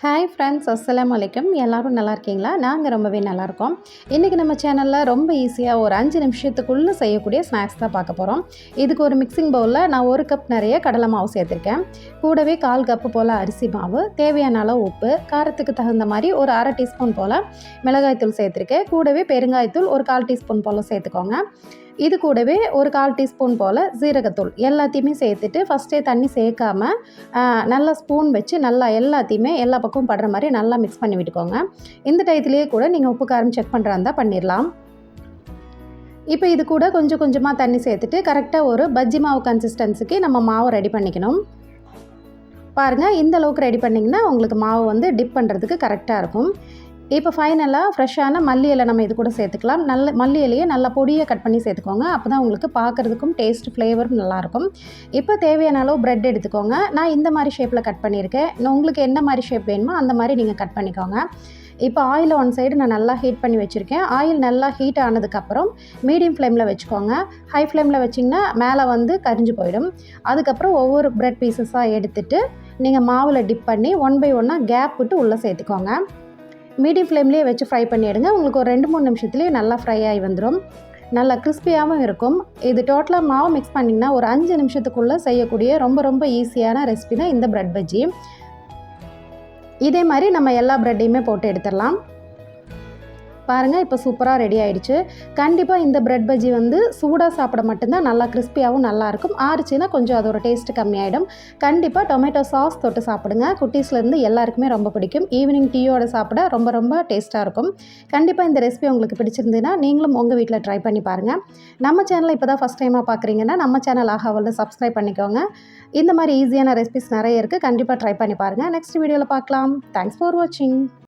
Hi friends, அஸ்ஸலாமு அலைக்கும். எல்லோரும் நல்லா இருக்கீங்களா? நாங்கள் ரொம்பவே நல்லாயிருக்கோம். இன்றைக்கி நம்ம சேனலில் ரொம்ப ஈஸியாக ஒரு 5 நிமிஷத்துக்குள்ளே செய்யக்கூடிய ஸ்நாக்ஸ் தான் பார்க்க போகிறோம். இதுக்கு ஒரு மிக்சிங் பவுலில் நான் 1 கப் நிறைய கடலை மாவு சேர்த்துருக்கேன். கூடவே 1/4 கப்பு போல் அரிசி மாவு, தேவையான அளவு உப்பு, காரத்துக்கு தகுந்த மாதிரி ஒரு 1/2 டீஸ்பூன் போல் மிளகாய்த்தூள் சேர்த்துருக்கேன். கூடவே பெருங்காயத்தூள் ஒரு 1/4 டீஸ்பூன் போல் சேர்த்துக்கோங்க. இது கூடவே ஒரு 1/4 டீஸ்பூன் போல் ஜீரகத்தூள் எல்லாத்தையுமே சேர்த்துட்டு ஃபஸ்ட்டே தண்ணி சேர்க்காமல் நல்லா ஸ்பூன் வச்சு நல்லா எல்லாத்தையுமே எல்லா பக்கமும் படுற மாதிரி நல்லா மிக்ஸ் பண்ணி விட்டுக்கோங்க. இந்த டயத்துலேயே கூட நீங்கள் உப்பு காரம் செக் பண்ணுறா இருந்தால் பண்ணிடலாம். இப்போ இது கூட கொஞ்சம் கொஞ்சமாக தண்ணி சேர்த்துட்டு கரெக்டாக ஒரு பஜ்ஜி மாவு கன்சிஸ்டன்சிக்கு நம்ம மாவை ரெடி பண்ணிக்கணும். பாருங்கள், இந்த அளவுக்கு ரெடி பண்ணிங்கன்னா உங்களுக்கு மாவு வந்து டிப் பண்ணுறதுக்கு கரெக்டாக இருக்கும். இப்போ ஃபைனலாக ஃப்ரெஷ்ஷான மல்லி இலை நம்ம இது கூட சேர்த்துக்கலாம். நல்ல மல்லி இலையை நல்லா பொடியை கட் பண்ணி சேர்த்துக்கோங்க. அப்போ தான் உங்களுக்கு பார்க்குறதுக்கும் டேஸ்ட் ஃப்ளேவரும் நல்லாயிருக்கும். இப்போ தேவையான அளவு ப்ரெட் எடுத்துக்கோங்க. நான் இந்த மாதிரி ஷேப்பில் கட் பண்ணியிருக்கேன். உங்களுக்கு என்ன மாதிரி ஷேப் வேணுமோ அந்த மாதிரி நீங்கள் கட் பண்ணிக்கோங்க. இப்போ ஆயில் ஒன் சைடு நான் நல்லா ஹீட் பண்ணி வச்சுருக்கேன். ஆயில் நல்லா ஹீட் ஆனதுக்கப்புறம் மீடியம் ஃப்ளேமில் வச்சுக்கோங்க. ஹை ஃப்ளேமில் வச்சிங்கன்னா மேலே வந்து கரிஞ்சு போயிடும். அதுக்கப்புறம் ஒவ்வொரு ப்ரெட் பீசஸாக எடுத்துகிட்டு நீங்கள் மாவில் டிப் பண்ணி 1 பை 1 கேப் விட்டு உள்ளே சேர்த்துக்கோங்க. மீடியம் ஃப்ளேம்லேயே வச்சு ஃப்ரை பண்ணிவிடுங்க. உங்களுக்கு ஒரு 2-3 நிமிஷத்துலேயே நல்லா ஃப்ரை ஆகி வந்துடும். நல்லா கிறிஸ்பியாகவும் இருக்கும். இது டோட்டலாக மாவு மிக்ஸ் பண்ணிங்கன்னா ஒரு 5 நிமிஷத்துக்குள்ளே செய்யக்கூடிய ரொம்ப ஈஸியான ரெசிபி தான் இந்த ப்ரெட் பஜ்ஜி. இதே மாதிரி நம்ம எல்லா ப்ரெட்டையுமே போட்டு எடுத்துடலாம். பாருங்கள், இப்போ சூப்பராக ரெடி ஆகிடுச்சு. கண்டிப்பாக இந்த ப்ரெட் பஜ்ஜி வந்து சூடாக சாப்பிட மட்டும்தான் நல்லா கிறிஸ்பியாகவும் நல்லாயிருக்கும். ஆறுச்சுன்னா கொஞ்சம் அதோட டேஸ்ட்டு கம்மியாயிடும். கண்டிப்பாக டொமேட்டோ சாஸ் தொட்டு சாப்பிடுங்க. குட்டீஸ்லேருந்து எல்லாருக்குமே ரொம்ப பிடிக்கும். ஈவினிங் டீயோட சாப்பிட ரொம்ப டேஸ்ட்டாக இருக்கும். கண்டிப்பாக இந்த ரெசிபி உங்களுக்கு பிடிச்சிருந்ததுன்னா நீங்களும் உங்கள் வீட்டில் ட்ரை பண்ணி பாருங்கள். நம்ம சேனலை இப்போ தான் ஃபஸ்ட் டைமாக பார்க்குறீங்கன்னா நம்ம சேனல் ஆகாவல்ல சப்ஸ்கிரைப் பண்ணிக்கோங்க. இந்த மாதிரி ஈஸியான ரெசிபிஸ் நிறைய இருக்குது. கண்டிப்பாக ட்ரை பண்ணி பாருங்கள். நெக்ஸ்ட் வீடியோவில் பார்க்கலாம். தேங்க்ஸ் ஃபார் வாட்சிங்.